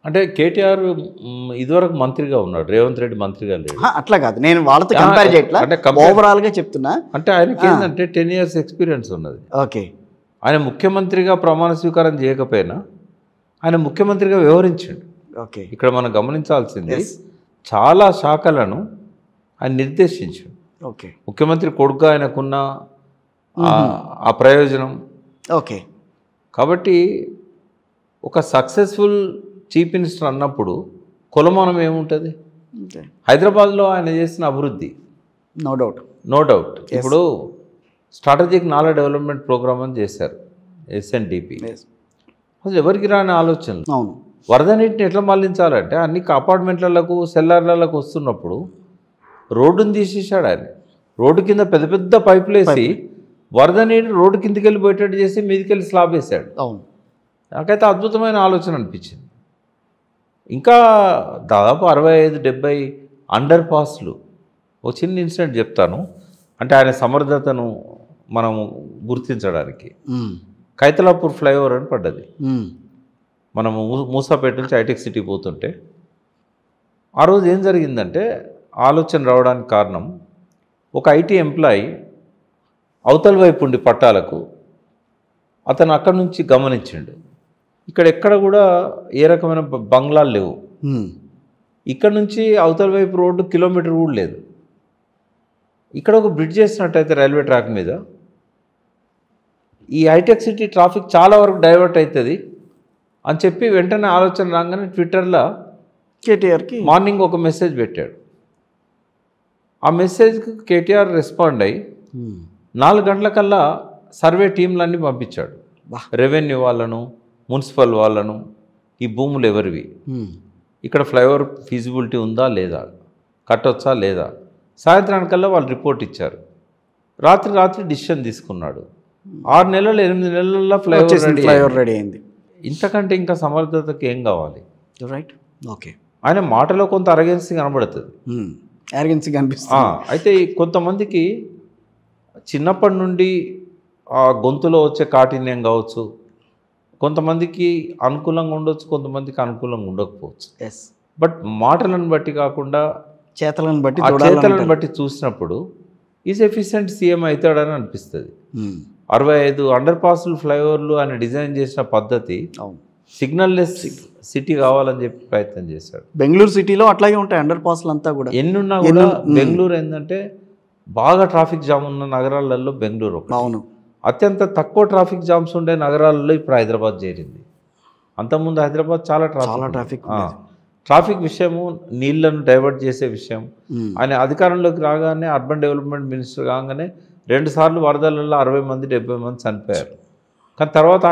అంటే కేటీఆర్ ఇదివరకు మంత్రిగా ఉన్నాడు, రేవంత్ రెడ్డి మంత్రిగా లేడు. అట్లా కాదు, నేను వాళ్ళతో కంపేర్ చేయట్లా, ఓవరాల్గా చెప్తున్నా. అంటే ఆయనకి ఏంటంటే 10 years ఎక్స్పీరియన్స్ ఉన్నది. ఓకే, ఆయన ముఖ్యమంత్రిగా ప్రమాణ స్వీకారం చేయకపోయినా ఆయన ముఖ్యమంత్రిగా వ్యవహరించాడు. ఓకే, ఇక్కడ మనం గమనించాల్సింది చాలా శాఖలను ఆయన నిర్దేశించాడు. ఓకే, ముఖ్యమంత్రి కొడుకుగా ఆయనకున్న ఆ ప్రయోజనం. ఓకే, కాబట్టి ఒక సక్సెస్ఫుల్ చీఫ్ మినిస్టర్ అన్నప్పుడు కొలమానం ఏముంటుంది? హైదరాబాద్లో ఆయన చేసిన అభివృద్ధి నో డౌట్. ఇప్పుడు స్ట్రాటజిక్ నాలెడ్జ్ డెవలప్మెంట్ ప్రోగ్రామ్ అని చేశారు SNDP. అసలు ఎవరికి రాని ఆలోచనలు. అవును, వరద నీటిని ఎట్లా మళ్లించాలంటే అన్ని అపార్ట్మెంట్లకు సెల్లార్లకు వస్తున్నప్పుడు రోడ్డును తీసేసాడు ఆయన. రోడ్డు కింద పెద్ద పెద్ద పైపులు వేసి వరద నీరు రోడ్డు కిందకి వెళ్ళిపోయేటట్టు చేసి మీదకెళ్ళి స్లాబ్ వేసాడు. అవును, నాకైతే అద్భుతమైన ఆలోచన అనిపించింది. ఇంకా దాదాపు 65-70 అండర్ పాస్లు. ఒక చిన్న ఇన్సిడెంట్ చెప్తాను, అంటే ఆయన సమర్థతను మనం గుర్తించడానికి. కైతలాపూర్ ఫ్లైఓవర్ అని పడ్డది. మనము మూసాపేట నుంచి హైటెక్ సిటీ పోతుంటే ఆ రోజు ఏం జరిగిందంటే, ఆలోచన రావడానికి కారణం ఒక IT ఎంప్లాయీ అవతల వైపు ఉండి పట్టాలకు అతను అక్కడి నుంచి గమనించిండు, ఇక్కడ ఎక్కడ కూడా ఏ రకమైన బంగ్లాలు లేవు, ఇక్కడ నుంచి అవతల వైపు రోడ్డు కిలోమీటర్ కూడా లేదు, ఇక్కడ ఒక బ్రిడ్జ్ చేసినట్టయితే రైల్వే ట్రాక్ మీద ఈ హైటెక్ సిటీ ట్రాఫిక్ చాలా వరకు డైవర్ట్ అవుతుంది అని చెప్పి వెంటనే ఆలోచన రాగానే ట్విట్టర్లో కేటీఆర్కి మార్నింగ్ ఒక మెసేజ్ పెట్టాడు. ఆ మెసేజ్కి కేటీఆర్ రెస్పాండ్ అయ్యి 4 గంటలకల్లా సర్వే టీంలన్నీ పంపించాడు. రెవెన్యూ వాళ్ళను, మున్సిపల్ వాళ్ళను, ఈ భూములు ఎవరివి, ఇక్కడ ఫ్లైఓవర్ ఫీజిబిలిటీ ఉందా లేదా, కట్టొచ్చా లేదా. సాయంత్రానికల్లా వాళ్ళు రిపోర్ట్ ఇచ్చారు. రాత్రి డిసిషన్ తీసుకున్నాడు. 6 నెలలు 8 నెలల్లో ఫ్లైఓవర్ రెడీ అయింది. ఇంతకంటే ఇంకా సమర్థతకి ఏం కావాలి? Right, okay. ఆయన మాటలో కొంత అరగెన్సీ కనబడుతుంది, అరగెన్సీ కనిపిస్తుంది. అయితే కొంతమందికి చిన్నప్పటి నుండి ఆ గొంతులో వచ్చే కాఠిన్యం కావచ్చు, కొంతమందికి అనుకూలంగా ఉండొచ్చు, కొంతమందికి అనుకూలంగా ఉండకపోవచ్చు. బట్ మాటలను బట్టి కాకుండా చేతలను బట్టి చూసినప్పుడు ఈజ్ ఎఫిషియెంట్ సీఎం అవుతాడని అనిపిస్తుంది. 65 అండర్ పాస్లు ఫ్లైఓవర్లు ఆయన డిజైన్ చేసిన పద్ధతి సిగ్నల్ లెస్ సిటీ కావాలని చెప్పి ప్రయత్నం చేశాడు. బెంగళూరు సిటీలో అట్లాగే ఉంటాయి అండర్ పాస్లు అంతా కూడా. ఎన్నున్నా కూడా బెంగళూరు ఏంటంటే బాగా ట్రాఫిక్ జామ్ ఉన్న నగరాలలో బెంగళూరు ఒకటి. అవును, అత్యంత తక్కువ ట్రాఫిక్ జామ్స్ ఉండే నగరాలలో ఇప్పుడు హైదరాబాద్ చేరింది. అంతకుముందు హైదరాబాద్ చాలా ట్రాఫిక్ విషయము, నీళ్లను డైవర్ట్ చేసే విషయం. ఆయన అధికారంలోకి రాగానే అర్బన్ డెవలప్మెంట్ మినిస్టర్ కాగానే 2 సార్లు వరదలలో 60 మంది 70 మంది చనిపోయారు. కానీ తర్వాత